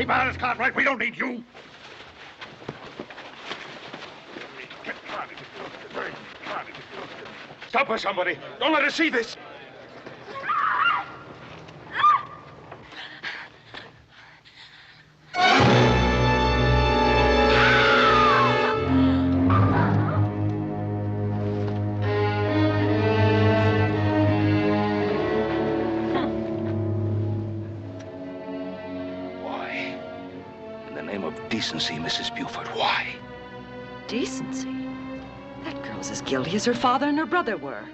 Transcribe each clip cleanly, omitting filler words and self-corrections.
Keep out of this cart, right? We don't need you. Stop her, somebody. Don't let her see this. Decency, Mrs. Buford. Why? Decency? That girl's as guilty as her father and her brother were.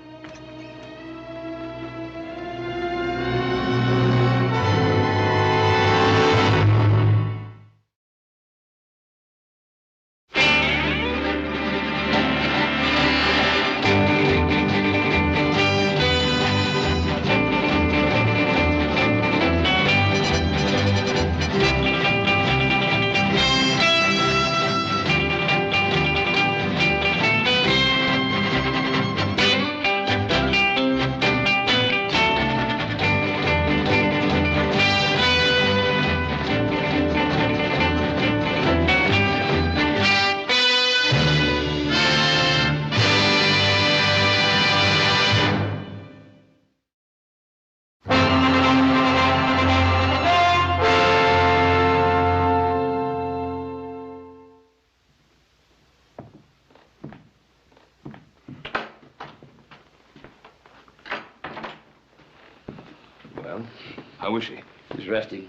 How is she? He's resting.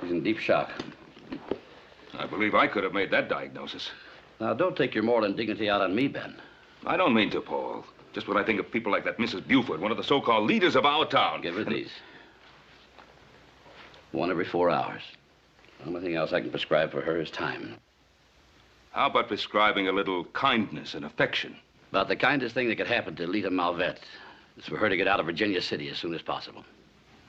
He's in deep shock. I believe I could have made that diagnosis. Now, don't take your moral indignity out on me, Ben. I don't mean to, Paul. Just when I think of people like that Mrs. Buford, one of the so-called leaders of our town. Give her these. One every 4 hours. The only thing else I can prescribe for her is time. How about prescribing a little kindness and affection? About the kindest thing that could happen to Lita Malvet is for her to get out of Virginia City as soon as possible.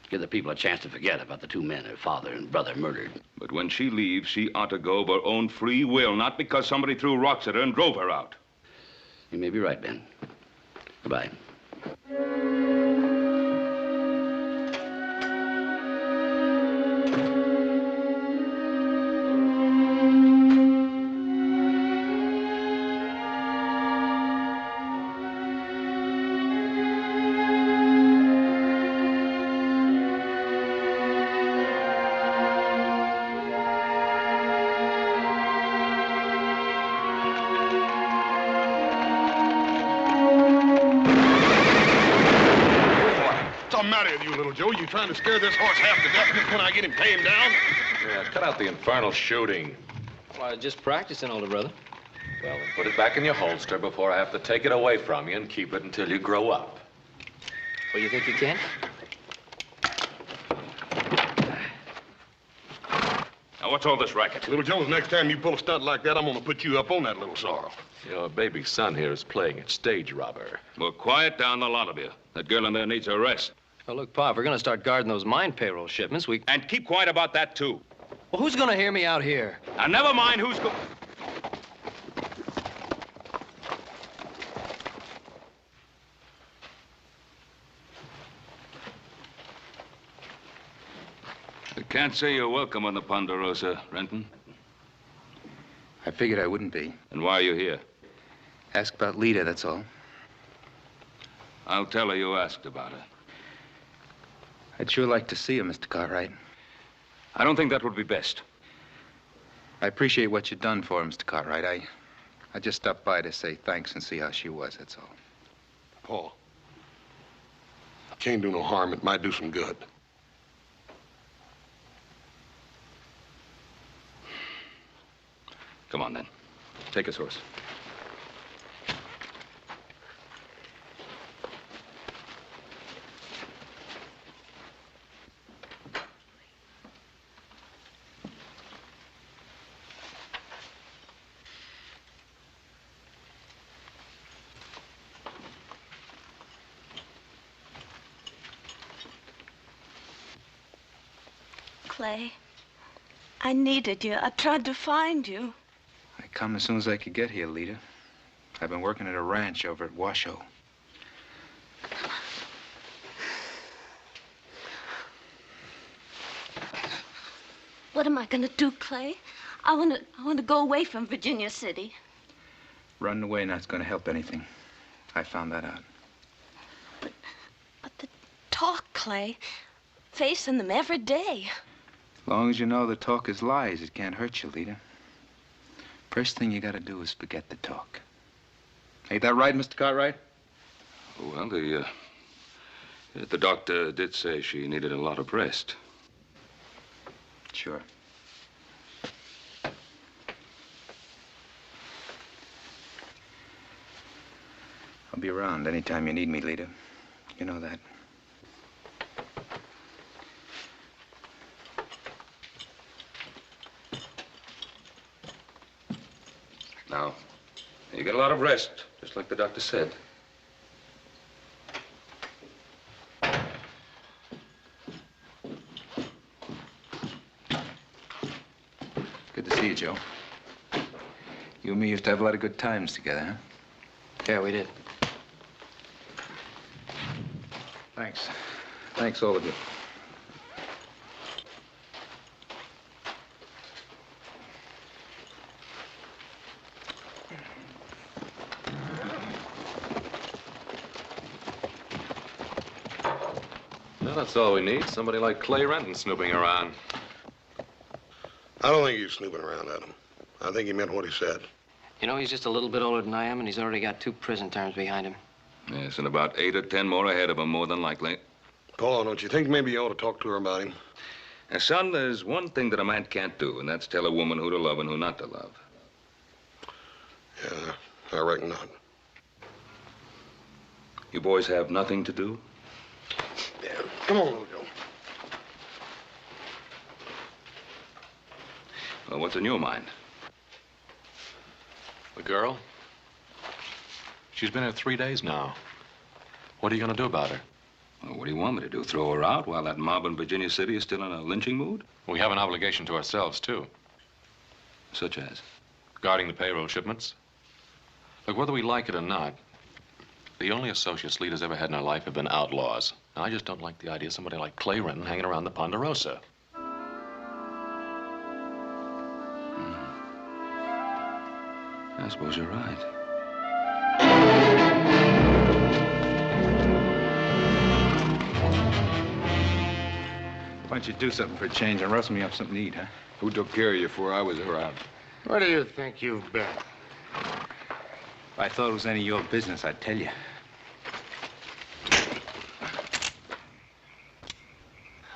Give the people a chance to forget about the 2 men, her father and brother, murdered. But when she leaves, she ought to go of her own free will, not because somebody threw rocks at her and drove her out. You may be right, Ben. Goodbye. Joe, you trying to scare this horse half to death just when I get him tamed down? Yeah, cut out the infernal shooting. Well, I was just practicing, older brother. Well, then put it back in your holster before I have to take it away from you and keep it until you grow up. Well, you think you can? Now, what's all this racket? Little Jones, next time you pull a stunt like that, I'm gonna put you up on that little sorrel. Your baby son here is playing at stage robber. Well, quiet down, the lot of you. That girl in there needs a rest. Oh, look, Pa, if we're going to start guarding those mine payroll shipments, we... And keep quiet about that, too. Well, who's going to hear me out here? Now, never mind who's I can't say you're welcome on the Ponderosa, Renton. I figured I wouldn't be. And why are you here? Ask about Lita, that's all. I'll tell her you asked about her. I'd sure like to see her, Mr. Cartwright. I don't think that would be best. I appreciate what you've done for her, Mr. Cartwright. I just stopped by to say thanks and see how she was, that's all. Paul, can't do no harm. It might do some good. Come on, then. Take his horse. Clay, I needed you. I tried to find you. I come as soon as I could get here, Lita. I've been working at a ranch over at Washoe. What am I going to do, Clay? I want to go away from Virginia City. Running away not's going to help anything. I found that out. But the talk, Clay. Facing them every day. As long as you know the talk is lies, it can't hurt you, Lita. First thing you got to do is forget the talk. Ain't that right, Mr. Cartwright? Well, the doctor did say she needed a lot of rest. Sure. I'll be around anytime you need me, Lita. You know that. Now, you get a lot of rest, just like the doctor said. Good to see you, Joe. You and me used to have a lot of good times together, huh? Yeah, we did. Thanks. Thanks, all of you. Well, that's all we need. Somebody like Clay Renton snooping around. I don't think he's snooping around, Adam. I think he meant what he said. You know, he's just a little bit older than I am, and he's already got 2 prison terms behind him. Yes, and about 8 or 10 more ahead of him, more than likely. Paul, don't you think maybe you ought to talk to her about him? Now, son, there's one thing that a man can't do, and that's tell a woman who to love and who not to love. Yeah, I reckon not. You boys have nothing to do? Yeah, come on, little Joe. Well, what's in your mind? The girl? She's been here 3 days now. What are you going to do about her? Well, what do you want me to do? Throw her out while that mob in Virginia City is still in a lynching mood? We have an obligation to ourselves, too. Such as? Guarding the payroll shipments. Look, whether we like it or not, the only associates Lita's ever had in her life have been outlaws. And I just don't like the idea of somebody like Clay Renton hanging around the Ponderosa. I suppose you're right. Why don't you do something for a change and rustle me up something to eat, huh? Who took care of you before I was around? Where do you think you've been? If I thought it was any of your business, I'd tell you.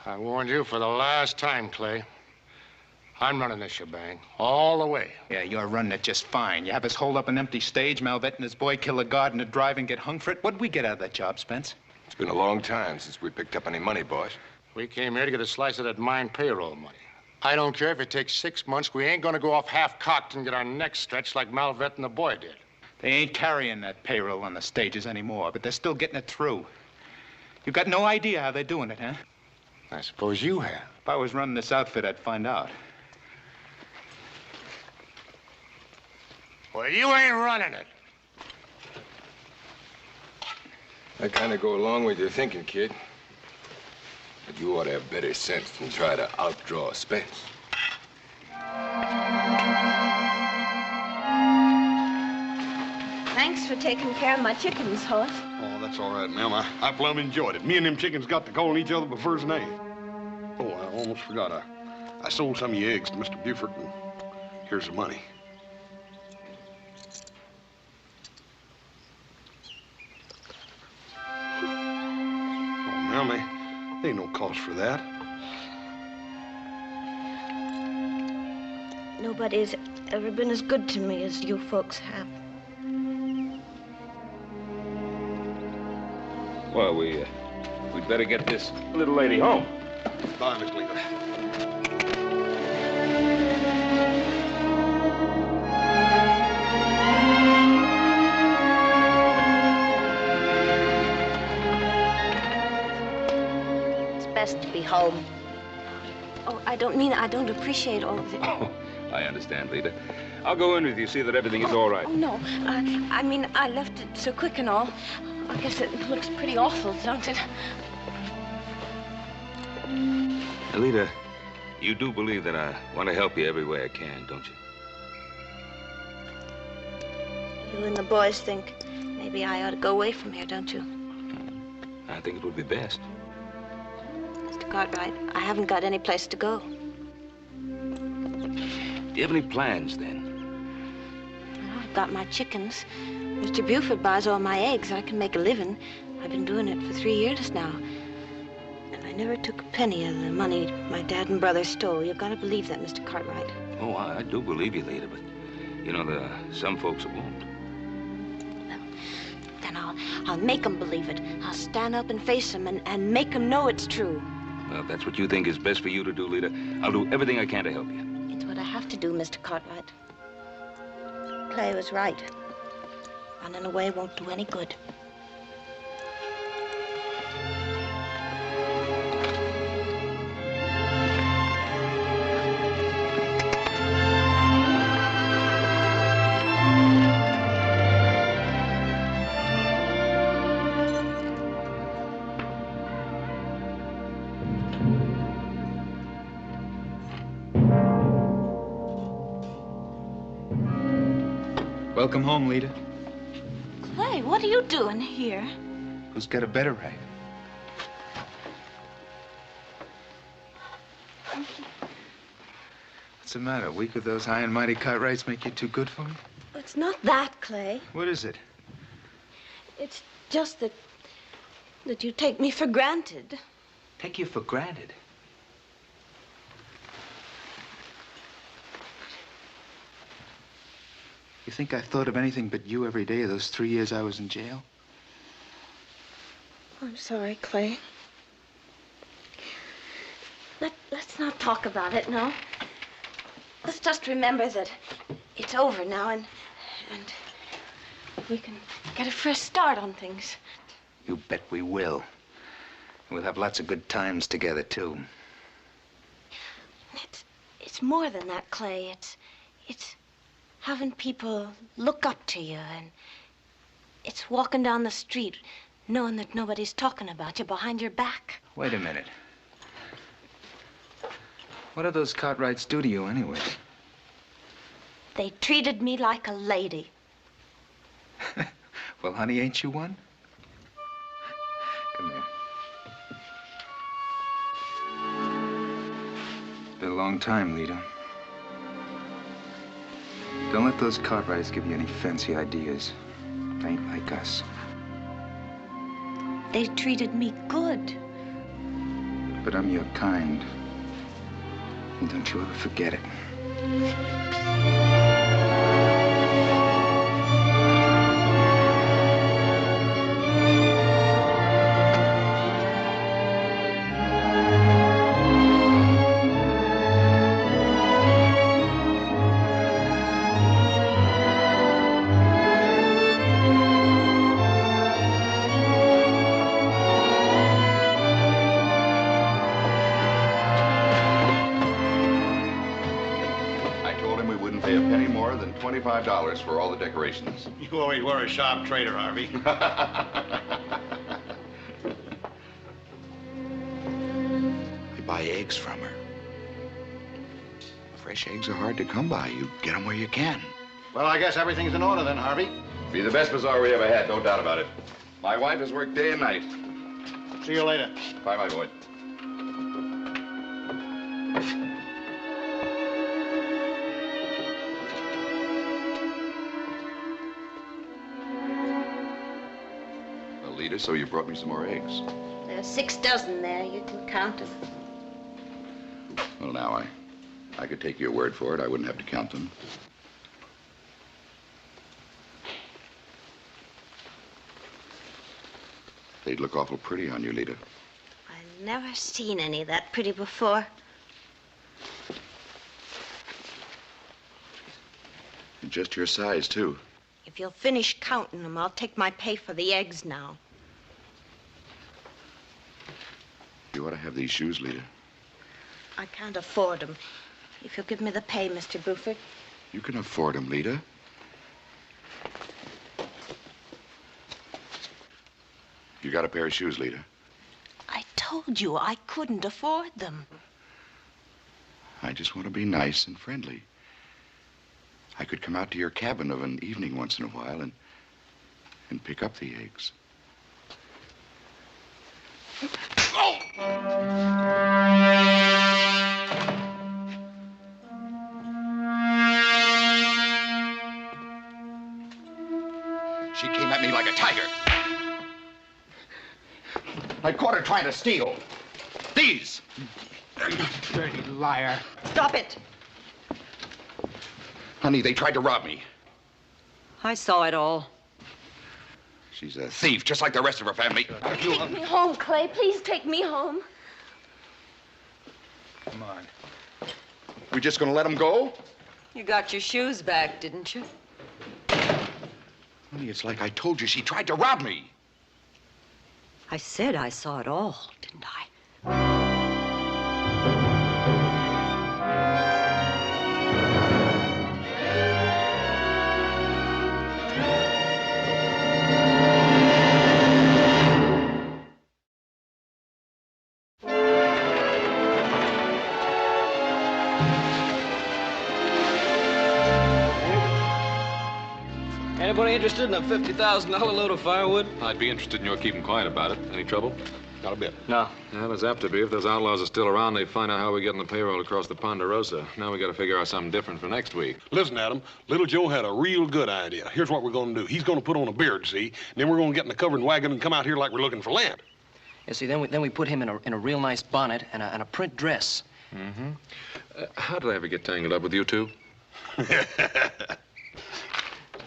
I warned you for the last time, Clay. I'm running this shebang all the way. Yeah, you're running it just fine. You have us hold up an empty stage, Malvet and his boy kill a guard in a drive and get hung for it. What'd we get out of that job, Spence? It's been a long time since we picked up any money, boss. We came here to get a slice of that mine payroll money. I don't care if it takes 6 months. We ain't gonna go off half-cocked and get our necks stretched like Malvet and the boy did. They ain't carrying that payroll on the stages anymore, but they're still getting it through. You got no idea how they're doing it, huh? I suppose you have. If I was running this outfit, I'd find out. Well, you ain't running it. I kind of go along with your thinking, kid. But you ought to have better sense than try to outdraw Spence. Thanks for taking care of my chickens, Hoss. Oh, that's all right, ma'am. I plumb enjoyed it. Me and them chickens got to calling each other by first name. Oh, I almost forgot. I sold some of your eggs to Mr. Buford, and here's the money. Oh, ma'am, there ain't no cost for that. Nobody's ever been as good to me as you folks have. Well, we'd better get this little lady home. Bye, Miss Lita. It's best to be home. Oh, I don't mean I don't appreciate all of it. Oh, I understand, Lita. I'll go in with you, see that everything is all right. Oh, no. I mean, I left it so quick and all. I guess it looks pretty awful, don't it? Lita, You do believe that I want to help you every way I can, don't you? You and the boys think maybe I ought to go away from here, don't you? I think it would be best. Mr. Cartwright, I haven't got any place to go. Do you have any plans, then? Well, I've got my chickens. Mr. Buford buys all my eggs. I can make a living. I've been doing it for 3 years now. And I never took a penny of the money my dad and brother stole. You've got to believe that, Mr. Cartwright. Oh, I do believe you, Lita, but, you know, there are some folks that won't. Then I'll make them believe it. I'll stand up and face them and make them know it's true. Well, if that's what you think is best for you to do, Lita, I'll do everything I can to help you. It's what I have to do, Mr. Cartwright. Clay was right. Running away won't do any good. Welcome home, Lita. Clay, what are you doing here? Who's got a better right? What's the matter? Weak with those high and mighty Cartwrights make you too good for me? It's not that, Clay. What is it? It's just that you take me for granted. Take you for granted. You think I thought of anything but you every day of those 3 years I was in jail? I'm sorry, Clay. Let's not talk about it, no. Let's just remember that it's over now and we can get a fresh start on things. You bet we will. We'll have lots of good times together, too. It's more than that, Clay. It's having people look up to you, and it's walking down the street knowing that nobody's talking about you behind your back. Wait a minute. What do those Cartwrights do to you anyway? They treated me like a lady. Well, honey, ain't you one? Come here. It's been a long time, Lita. Don't let those Cartwrights give you any fancy ideas. They ain't like us. They treated me good. But I'm your kind. And don't you ever forget it. $25 for all the decorations. You always were a sharp trader, Harvey. We buy eggs from her. Fresh eggs are hard to come by. You get them where you can. Well, I guess everything's in order then, Harvey. Be the best bazaar we ever had, no doubt about it. My wife has worked day and night. See you later. Bye, my boy. Lita, so you brought me some more eggs. There's 6 dozen there. You can count them. Well, now, I could take your word for it. I wouldn't have to count them. They'd look awful pretty on you, Lita. I've never seen any that pretty before. And just your size, too. If you'll finish counting them, I'll take my pay for the eggs now. You ought to have these shoes, Lita. I can't afford them. If you'll give me the pay, Mr. Buford. You can afford them, Lita. You got a pair of shoes, Lita? I told you I couldn't afford them. I just want to be nice and friendly. I could come out to your cabin of an evening once in a while and pick up the eggs. Oh! She came at me like a tiger. I caught her trying to steal. These! Dirty liar. Stop it! Honey, they tried to rob me. I saw it all. She's a thief, just like the rest of her family. Take me home, Clay. Please take me home. Come on. We just gonna let them go? You got your shoes back, didn't you? Honey, it's like I told you. She tried to rob me. I said I saw it all, didn't I? Anybody interested in a $50,000 load of firewood? I'd be interested in your keeping quiet about it. Any trouble? Not a bit. No. Yeah, there's apt to be. If those outlaws are still around, they find out how we get on the payroll across the Ponderosa. Now we got to figure out something different for next week. Listen, Adam, Little Joe had a real good idea. Here's what we're going to do. He's going to put on a beard, see? And then we're going to get in the covered wagon and come out here like we're looking for land. You see, then we put him in a real nice bonnet and a print dress. Mm-hmm. How did I ever get tangled up with you two?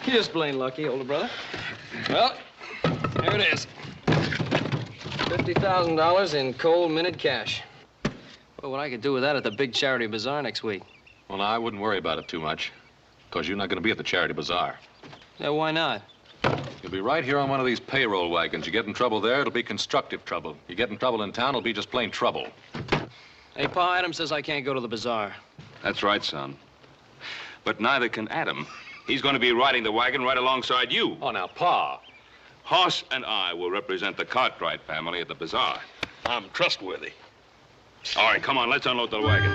You're just plain lucky, older brother. Well, here it is. $50,000 in cold minute cash. Well, what I could do with that at the big charity bazaar next week. Well, I wouldn't worry about it too much, because you're not going to be at the charity bazaar. Yeah, why not? You'll be right here on one of these payroll wagons. You get in trouble there, it'll be constructive trouble. You get in trouble in town, it'll be just plain trouble. Hey, Pa, Adam says I can't go to the bazaar. That's right, son. But neither can Adam. He's going to be riding the wagon right alongside you. Oh, now, Pa. Hoss and I will represent the Cartwright family at the bazaar. I'm trustworthy. All right, come on, let's unload the wagon.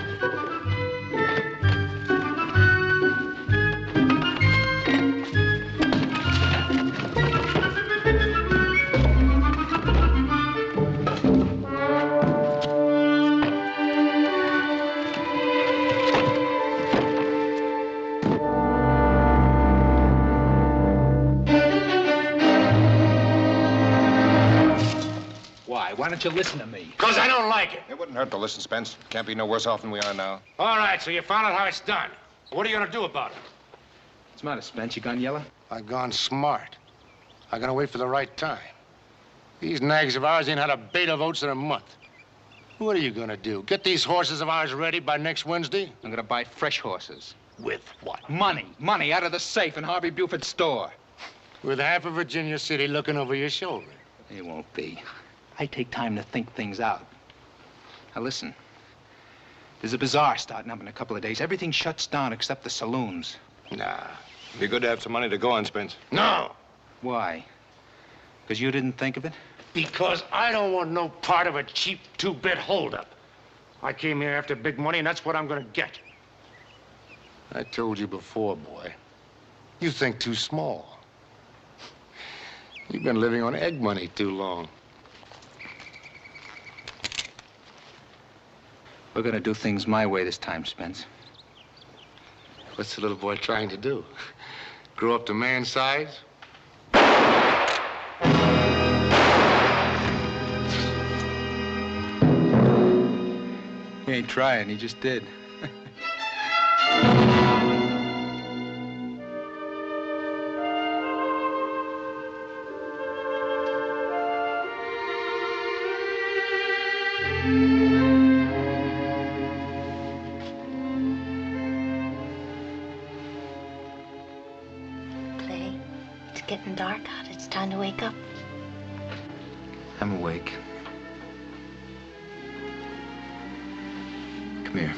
Why don't you listen to me? Because I don't like it. It wouldn't hurt to listen, Spence. Can't be no worse off than we are now. All right, so you found out how it's done. What are you going to do about it? What's the matter, Spence? You gone yellow? I've gone smart. I'm going to wait for the right time. These nags of ours ain't had a bait of oats in a month. What are you going to do? Get these horses of ours ready by next Wednesday? I'm going to buy fresh horses. With what? Money. Money out of the safe in Harvey Buford's store. With half of Virginia City looking over your shoulder. It won't be. I take time to think things out. Now, listen. There's a bazaar starting up in a couple of days. Everything shuts down except the saloons. Nah. Be good to have some money to go on, Spence. No! Why? Because you didn't think of it? Because I don't want no part of a cheap two-bit holdup. I came here after big money, and that's what I'm gonna get. I told you before, boy. You think too small. You've been living on egg money too long. We're gonna do things my way this time, Spence. What's the little boy trying to do? Grow up to man size? He ain't trying, he just did. Clay, it's getting dark out. It's time to wake up. I'm awake. Come here.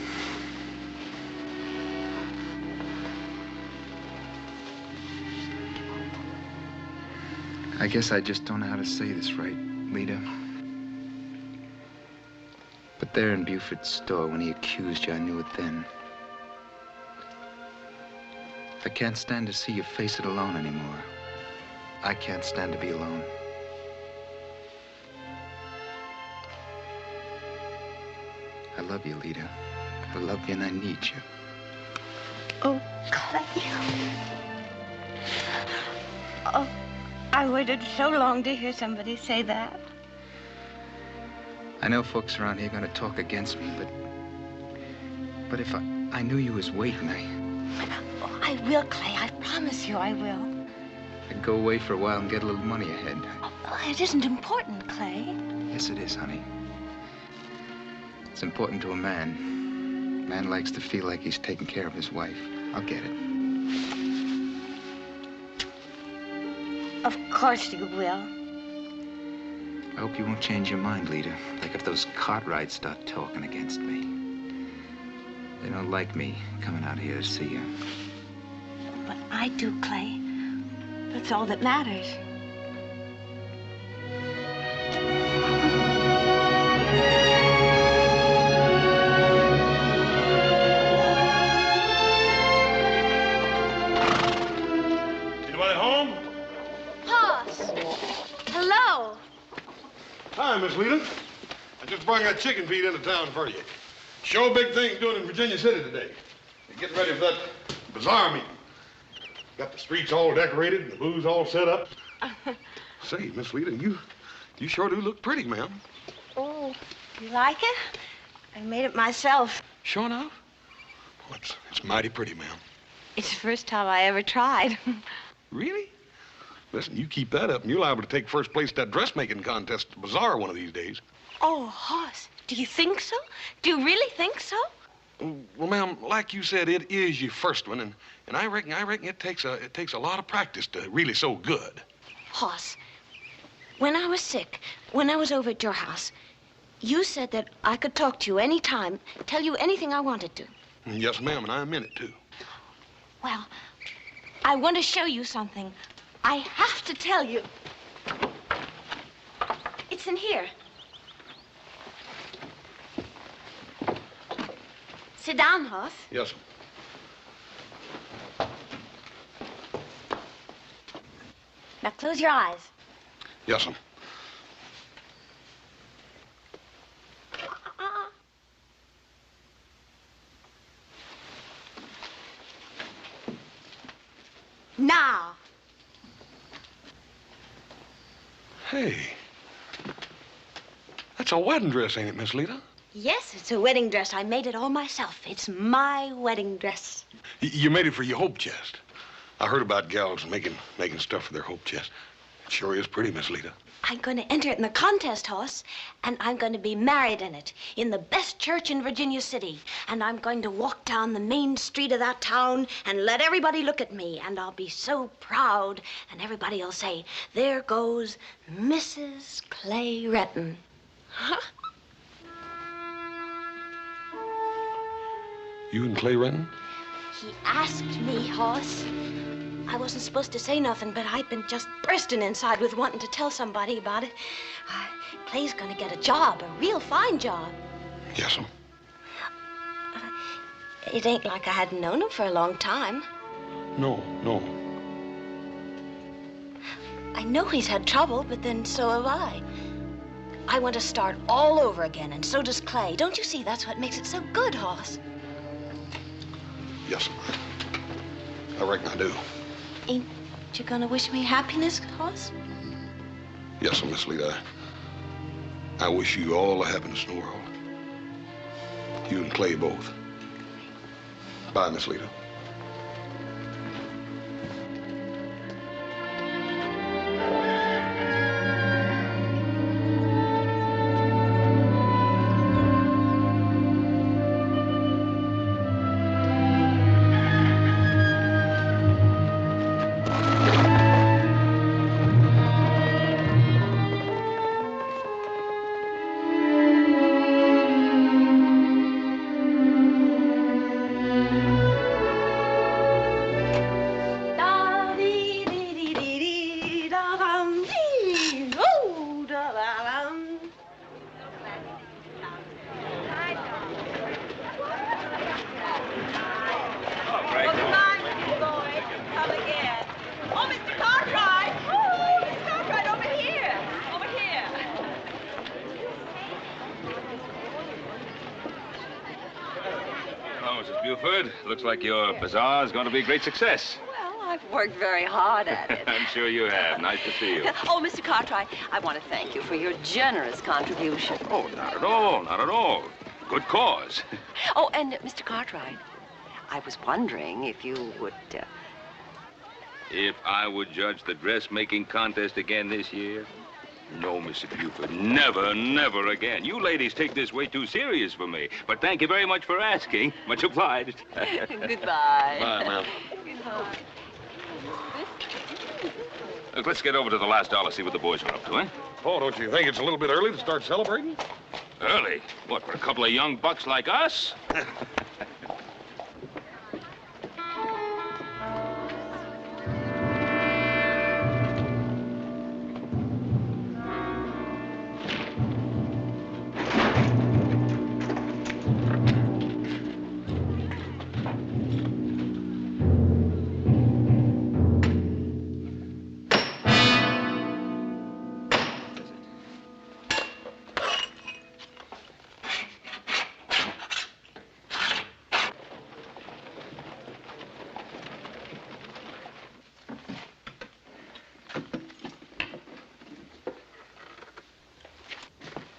I guess I just don't know how to say this right, Lita. But there in Buford's store when he accused you, I knew it then. I can't stand to see you face it alone anymore. I can't stand to be alone. I love you, Lita. I love you and I need you. Oh, Clay. Oh, I waited so long to hear somebody say that. I know folks around here are gonna talk against me, but if I knew you was waiting, Oh, I will, Clay. I promise you I will. I'd go away for a while and get a little money ahead. Oh, it isn't important, Clay. Yes, it is, honey. It's important to a man. A man likes to feel like he's taking care of his wife. I'll get it. Of course you will. I hope you won't change your mind, Lita. Like if those Cartwrights start talking against me. They don't like me coming out here to see you. But I do, Clay. That's all that matters. Anybody home? Hoss! Hello! Hi, Miss Lita. I just brought that chicken feed into town for you. Show big things doing in Virginia City today. They're getting ready for that bazaar meeting. Got the streets all decorated and the booze all set up. Say, Miss Lita, you sure do look pretty, ma'am. Oh, you like it? I made it myself. Sure enough? Oh, it's mighty pretty, ma'am. It's the first time I ever tried. Really? Listen, you keep that up and you're liable to take first place at that dressmaking contest at the bazaar one of these days. Oh, Hoss, do you think so? Do you really think so? Well, ma'am, like you said, it is your first one, and I reckon it takes a lot of practice to really so good. Hoss, when I was sick, when I was over at your house, you said that I could talk to you any time, tell you anything I wanted to. Yes, ma'am, and I meant it too. Well, I want to show you something. I have to tell you. It's in here. Sit down, Hoss. Yes, ma'am. Now close your eyes. Yes, ma'am. Now. Hey. That's a wedding dress, ain't it, Miss Lita? Yes, it's a wedding dress. I made it all myself. It's my wedding dress. You made it for your hope chest. I heard about gals making stuff for their hope chest. It sure is pretty, Miss Lita. I'm going to enter it in the contest, Hoss, and I'm going to be married in it, in the best church in Virginia City. And I'm going to walk down the main street of that town and let everybody look at me. And I'll be so proud, and everybody will say, there goes Mrs. Clay Retton. You and Clay Renton? He asked me, Hoss. I wasn't supposed to say nothing, but I'd been just bursting inside with wanting to tell somebody about it. Clay's gonna get a job, a real fine job. Yes, ma'am. It ain't like I hadn't known him for a long time. No. I know he's had trouble, but then so have I. I want to start all over again, and so does Clay. Don't you see? That's what makes it so good, Hoss. Yes, ma'am. I reckon I do. Ain't you gonna wish me happiness, Hoss? Yes, sir, Miss Lita. I wish you all the happiness in the world. You and Clay both. Bye, Miss Lita. Well, Mrs. Buford, looks like your bazaar is going to be a great success. Well, I've worked very hard at it. I'm sure you have. Nice to see you. Oh, Mr. Cartwright, I want to thank you for your generous contribution. Oh, not at all, not at all. Good cause. Oh, and Mr. Cartwright, I was wondering if you would... If I would judge the dressmaking contest again this year? No, Mrs. Buford, never, never again. You ladies take this way too serious for me. But thank you very much for asking. Much obliged. Goodbye. Bye, ma'am. Goodbye. Look, let's get over to the last dollar, see what the boys are up to, eh? Oh, don't you think it's a little bit early to start celebrating? Early? What, for a couple of young bucks like us?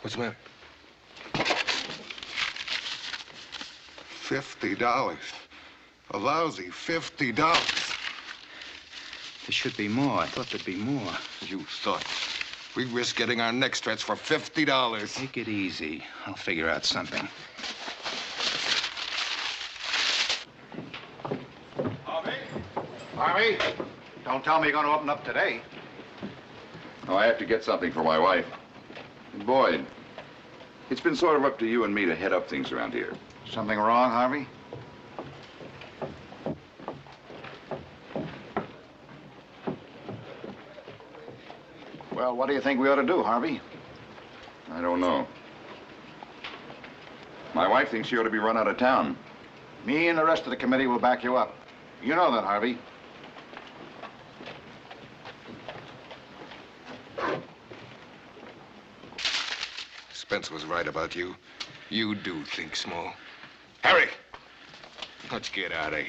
What's the matter? $50. A lousy $50. There should be more. I thought there'd be more. You thought. We risk getting our necks stretched for $50. Take it easy. I'll figure out something. Harvey, don't tell me you're going to open up today. Oh, I have to get something for my wife. And Boyd, it's been sort of up to you and me to head up things around here. Something wrong, Harvey? Well, what do you think we ought to do, Harvey? I don't know. My wife thinks she ought to be run out of town. Me and the rest of the committee will back you up. You know that, Harvey. Spence was right about you. You do think small. Harry, let's get out of here.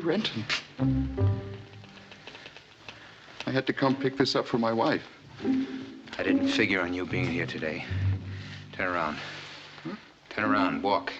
Renton. I had to come pick this up for my wife. I didn't figure on you being here today. Turn around. Huh? Turn around. Walk.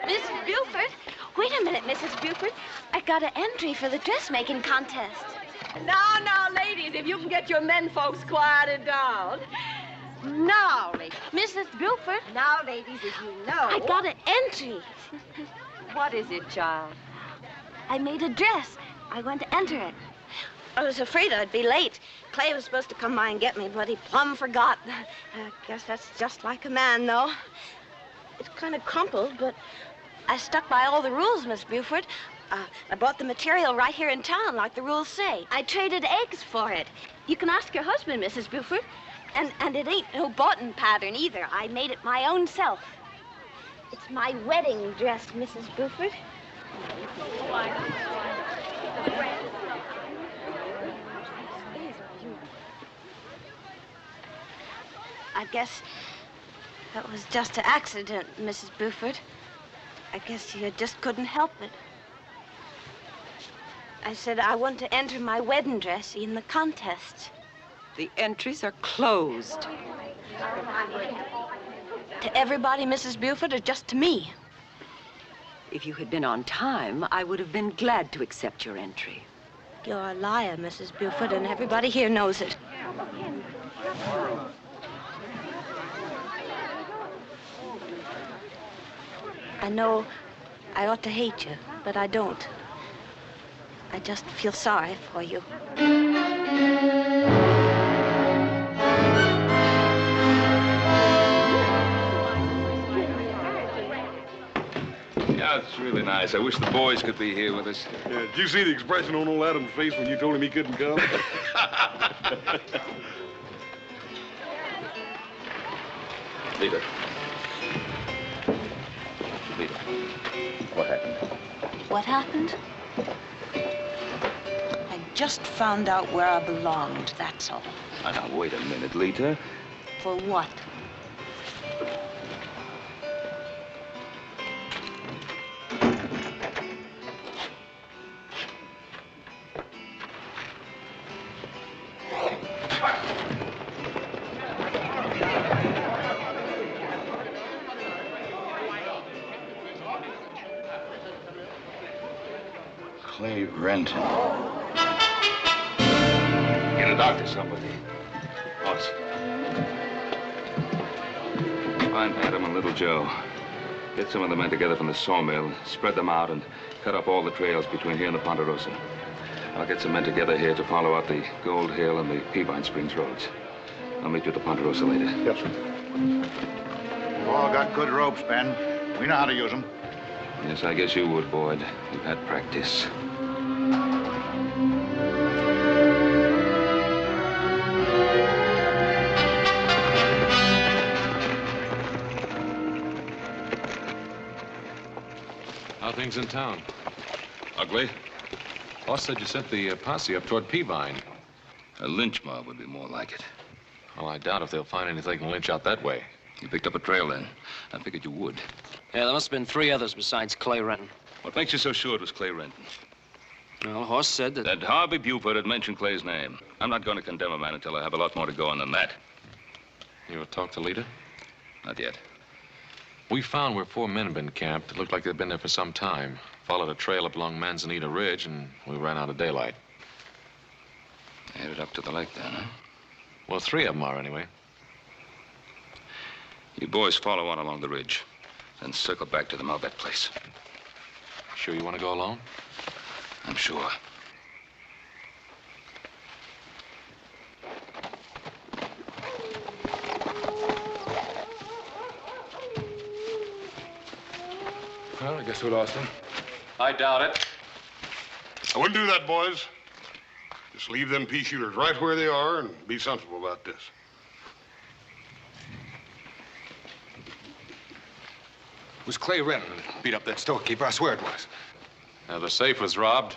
Mrs. Buford? Wait a minute, Mrs. Buford. I got an entry for the dressmaking contest. Now, ladies, if you can get your men folks quieted down. Now, ladies. Mrs. Buford? Now, ladies, if you know. I got an entry. What is it, child? I made a dress. I want to enter it. I was afraid I'd be late. Clay was supposed to come by and get me, but he plumb forgot. I guess that's just like a man, though. It's kind of crumpled, but I stuck by all the rules, Miss Buford. I bought the material right here in town, like the rules say. I traded eggs for it. You can ask your husband, Mrs. Buford. And it ain't no boughten pattern, either. I made it my own self. It's my wedding dress, Mrs. Buford. I guess that was just an accident, Mrs. Buford. I guess you just couldn't help it. I said I want to enter my wedding dress in the contest. The entries are closed. To everybody, Mrs. Buford, or just to me? If you had been on time, I would have been glad to accept your entry. You're a liar, Mrs. Buford, and everybody here knows it. I know I ought to hate you, but I don't. I just feel sorry for you. Yeah, it's really nice. I wish the boys could be here with us. Yeah, did you see the expression on old Adam's face when you told him he couldn't come? Lita. Lita. What happened? What happened? I just found out where I belonged, that's all. Now, wait a minute, Lita. For what? Clay Renton. Get a doctor, somebody. Boss. Find Adam and Little Joe. Get some of the men together from the sawmill, spread them out, and cut up all the trails between here and the Ponderosa. I'll get some men together here to follow out the Gold Hill and the Peavine Springs roads. I'll meet you at the Ponderosa later. Yes, sir. You've all got good ropes, Ben. We know how to use them. Yes, I guess you would, Boyd. You've had practice. How are things in town? Ugly? Boss said you sent the posse up toward Peavine. A lynch mob would be more like it. Well, I doubt if they'll find anything they can lynch out that way. You picked up a trail then. I figured you would. Yeah, there must have been 3 others besides Clay Renton. What makes you so sure it was Clay Renton? Well, Hoss said that... That Harvey Buford had mentioned Clay's name. I'm not going to condemn a man until I have a lot more to go on than that. You ever talked to Lita? Not yet. We found where 4 men had been camped. It looked like they'd been there for some time. Followed a trail up along Manzanita Ridge, and we ran out of daylight. Headed up to the lake then, huh? Well, 3 of them are, anyway. You boys follow on along the ridge, then circle back to the Malvet place. Sure you want to go alone? I'm sure. Well, I guess we lost him. I doubt it. I wouldn't do that, boys. Just leave them pea shooters right where they are and be sensible about this. It was Clay Renton that beat up that storekeeper. I swear it was. Now, the safe was robbed.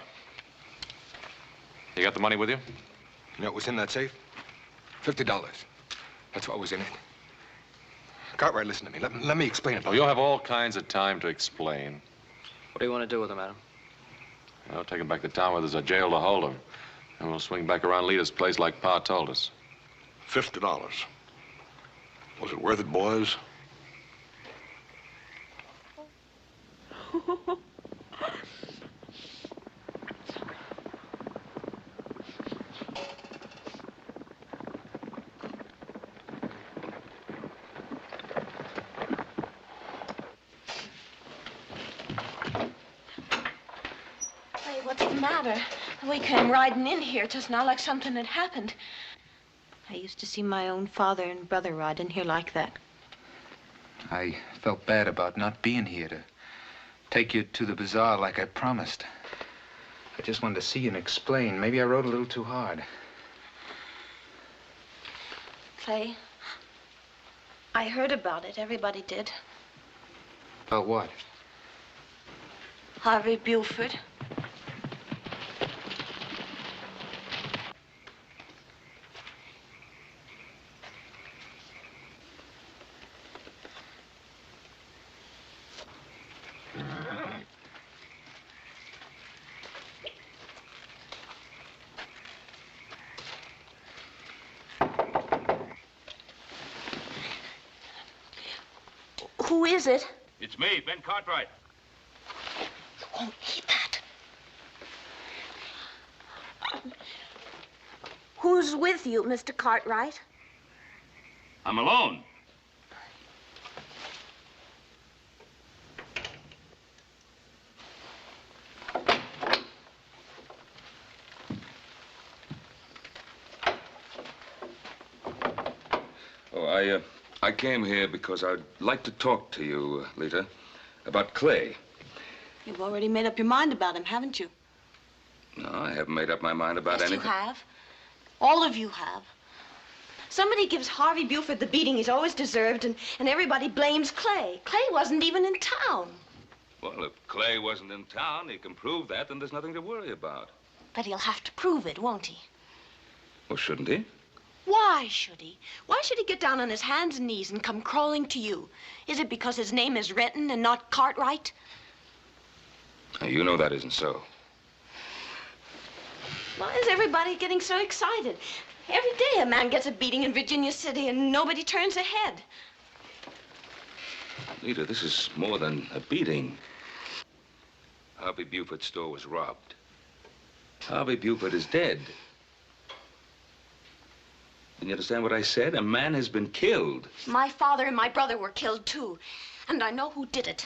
You got the money with you? You know what was in that safe? $50. That's what was in it. Cartwright, listen to me. Let me explain it. Oh, you'll have all kinds of time to explain. What do you want to do with him, Adam? I'll take him back to town where there's a jail to hold him. And we'll swing back around Lita's place like Pa told us. $50. Was it worth it, boys? Hey, what's the matter? We came riding in here just now like something had happened. I used to see my own father and brother ride in here like that. I felt bad about not being here to take you to the bazaar like I promised. I just wanted to see you and explain. Maybe I rode a little too hard. Clay, I heard about it. Everybody did. About what? Harvey Buford. Who is it? It's me, Ben Cartwright. You won't eat that. Who's with you, Mr. Cartwright? I'm alone. Oh, I came here because I'd like to talk to you, Lita, about Clay. You've already made up your mind about him, haven't you? No, I haven't made up my mind about Yes, anything. you have. All of you have. Somebody gives Harvey Buford the beating he's always deserved, and everybody blames Clay. Clay wasn't even in town. Well, if Clay wasn't in town, he can prove that, then there's nothing to worry about. But he'll have to prove it, won't he? Well, shouldn't he? Why should he? Why should he get down on his hands and knees and come crawling to you? Is it because his name is Renton and not Cartwright? Now, you know that isn't so. Why is everybody getting so excited? Every day a man gets a beating in Virginia City and nobody turns a head. Lita, this is more than a beating. Harvey Buford's store was robbed. Harvey Buford is dead. Can you understand what I said? A man has been killed. My father and my brother were killed, too. And I know who did it.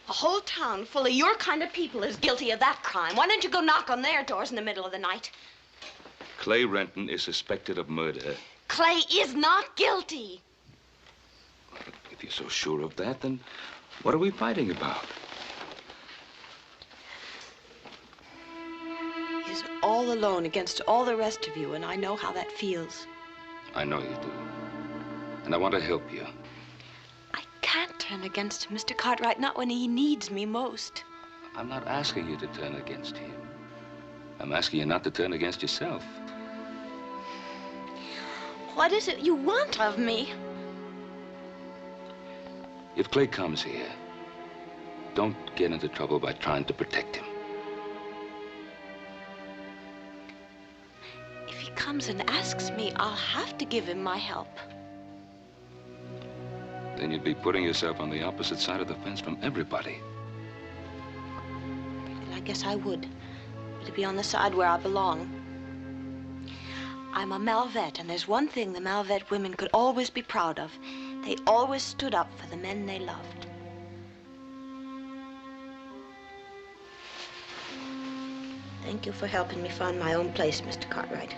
A whole town full of your kind of people is guilty of that crime. Why don't you go knock on their doors in the middle of the night? Clay Renton is suspected of murder. Clay is not guilty. If you're so sure of that, then what are we fighting about? He's all alone against all the rest of you, and I know how that feels. I know you do. And I want to help you. I can't turn against him, Mr. Cartwright, not when he needs me most. I'm not asking you to turn against him. I'm asking you not to turn against yourself. What is it you want of me? If Clay comes here, don't get into trouble by trying to protect him. If he comes and asks me, I'll have to give him my help. Then you'd be putting yourself on the opposite side of the fence from everybody. I guess I would. But to be on the side where I belong. I'm a Malvette, and there's one thing the Malvette women could always be proud of. They always stood up for the men they loved. Thank you for helping me find my own place, Mr. Cartwright.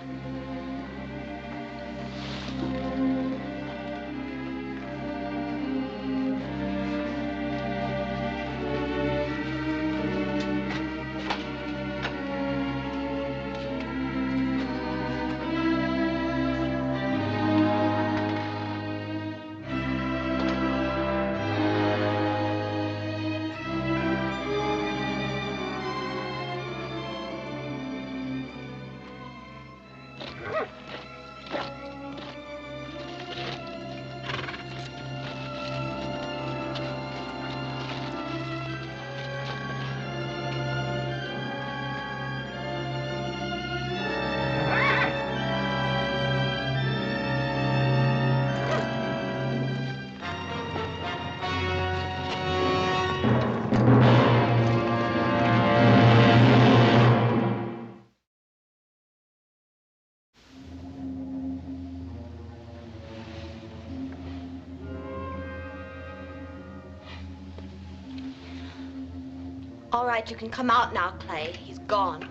All right, you can come out now, Clay. He's gone.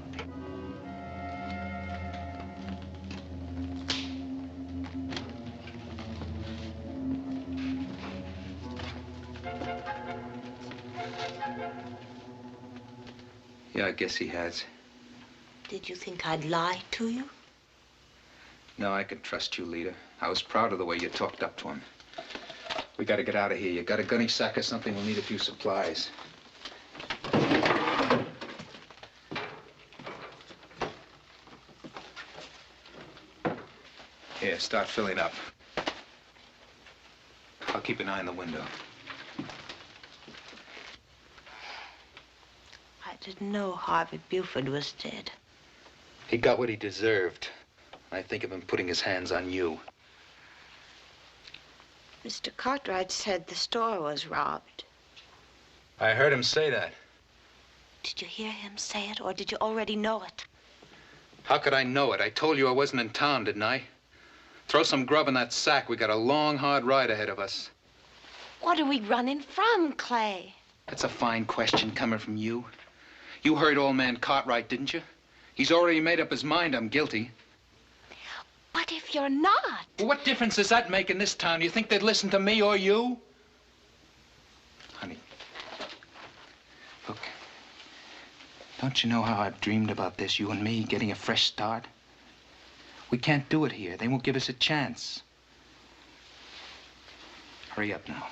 Yeah, I guess he has. Did you think I'd lie to you? No, I can trust you, Lita. I was proud of the way you talked up to him. We gotta get out of here. You got a gunny sack or something? We'll need a few supplies. Here, start filling up. I'll keep an eye on the window. I didn't know Harvey Buford was dead. He got what he deserved. I think of him putting his hands on you. Mr. Cartwright said the store was robbed. I heard him say that. Did you hear him say it, or did you already know it? How could I know it? I told you I wasn't in town, didn't I? Throw some grub in that sack. We got a long, hard ride ahead of us. What are we running from, Clay? That's a fine question coming from you. You heard old man Cartwright, didn't you? He's already made up his mind I'm guilty. But if you're not... Well, what difference does that make in this town? You think they'd listen to me or you? Honey, look. Don't you know how I've dreamed about this, you and me, getting a fresh start? We can't do it here. They won't give us a chance. Hurry up now.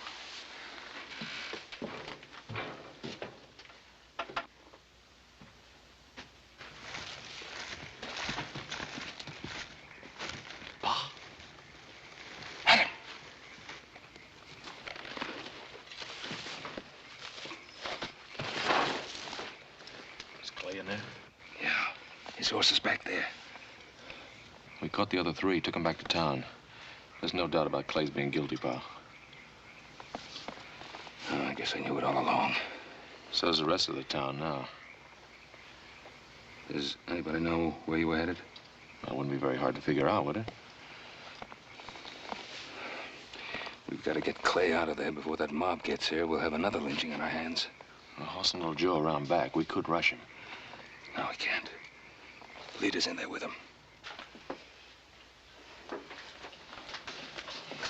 His horse is back there. We caught the other three, took them back to town. There's no doubt about Clay's being guilty, pal. Oh, I guess I knew it all along. So does the rest of the town now. Does anybody know where you were headed? Well, it wouldn't be very hard to figure out, would it? We've got to get Clay out of there before that mob gets here. We'll have another lynching on our hands. Well, hauling little Joe around back. We could rush him. No, we can't. Leader's in there with him.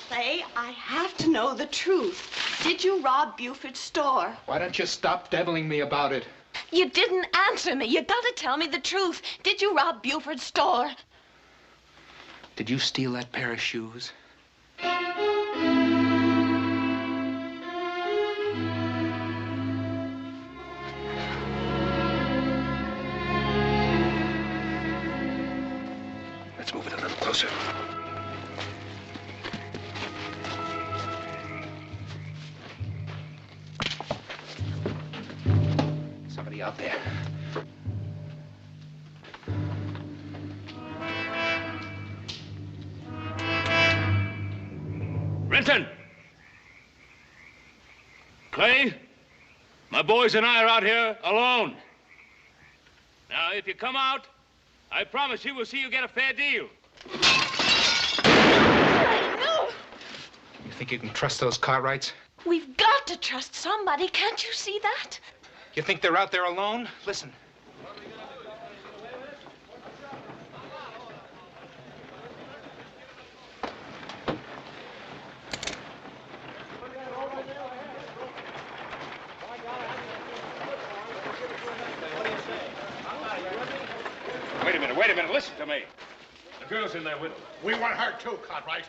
Clay, I have to know the truth. Did you rob Buford's store? Why don't you stop deviling me about it? You didn't answer me. You gotta tell me the truth. Did you rob Buford's store? Did you steal that pair of shoes? Let's move it a little closer. Somebody out there. Renton! Clay, my boys and I are out here alone. Now, if you come out, I promise you we'll see you get a fair deal. No! You think you can trust those Cartwrights? We've got to trust somebody. Can't you see that? You think they're out there alone? Listen. Wait a minute, listen to me. The girl's in there with him. We want her too, Cartwright.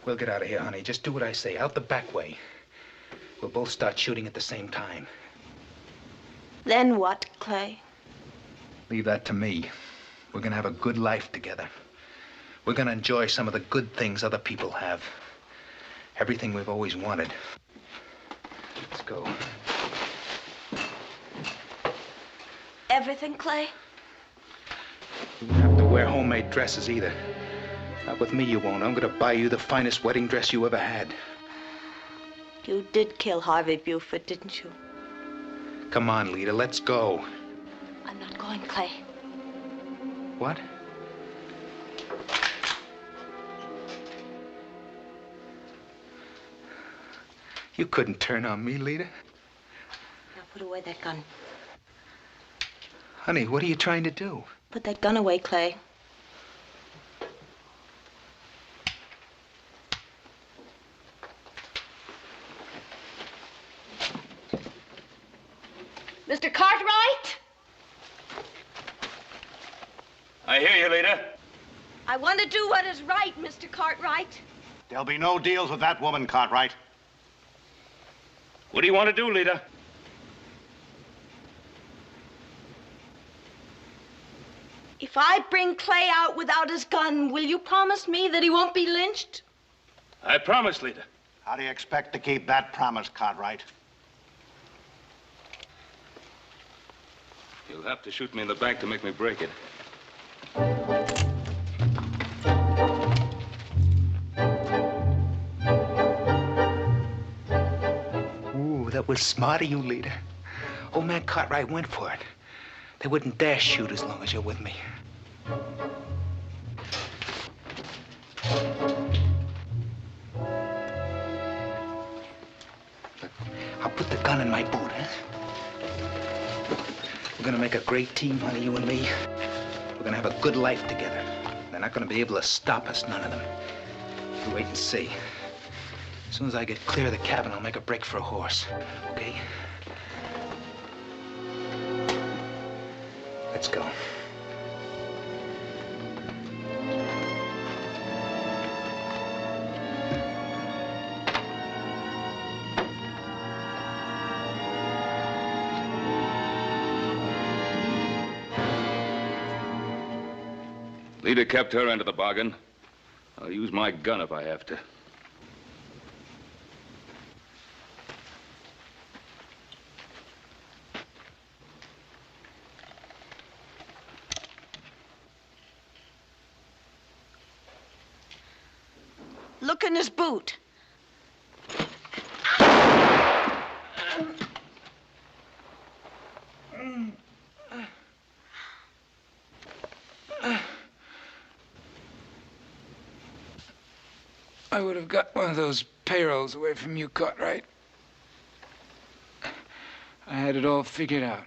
We'll get out of here, honey. Just do what I say. Out the back way. We'll both start shooting at the same time. Then what, Clay? Leave that to me. We're gonna have a good life together. We're gonna enjoy some of the good things other people have. Everything we've always wanted. Let's go. Everything, Clay? You won't have to wear homemade dresses either. Not with me, you won't. I'm gonna buy you the finest wedding dress you ever had. You did kill Harvey Buford, didn't you? Come on, Lita, let's go. I'm not going, Clay. What? You couldn't turn on me, Lita. Now put away that gun. Honey, what are you trying to do? Put that gun away, Clay. Mr. Cartwright? I hear you, Lita. I want to do what is right, Mr. Cartwright. There'll be no deals with that woman, Cartwright. What do you want to do, Lita? If I bring Clay out without his gun, will you promise me that he won't be lynched? I promise, Lita. How do you expect to keep that promise, Cartwright? You'll have to shoot me in the back to make me break it. Ooh, that was smart of you, leader. Old man Cartwright went for it. They wouldn't dare shoot as long as you're with me. Look, I'll put the gun in my boot, huh? We're gonna make a great team, honey, you and me. We're gonna have a good life together. They're not gonna be able to stop us, none of them. You wait and see. As soon as I get clear of the cabin, I'll make a break for a horse, okay? Let's go. Leader kept her end of the bargain. I'll use my gun if I have to. Look in his boot. I would have got one of those payrolls away from you, Cartwright. I had it all figured out.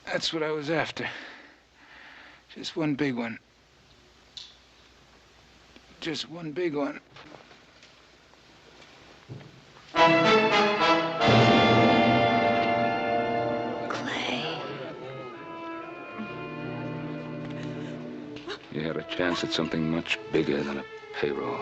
That's what I was after. Just one big one. Just one big one. Clay. You had a chance at something much bigger than a payroll.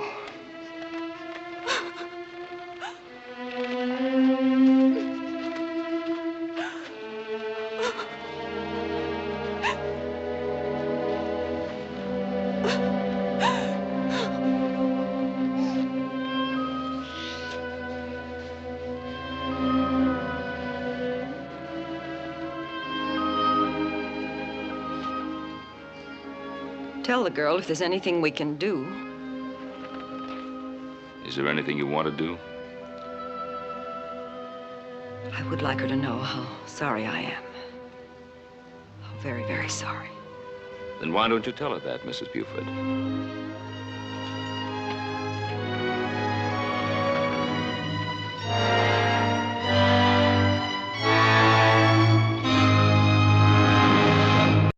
Tell the girl if there's anything we can do. Is there anything you want to do? I would like her to know how sorry I am. How very, very sorry. Then why don't you tell her that, Mrs. Buford?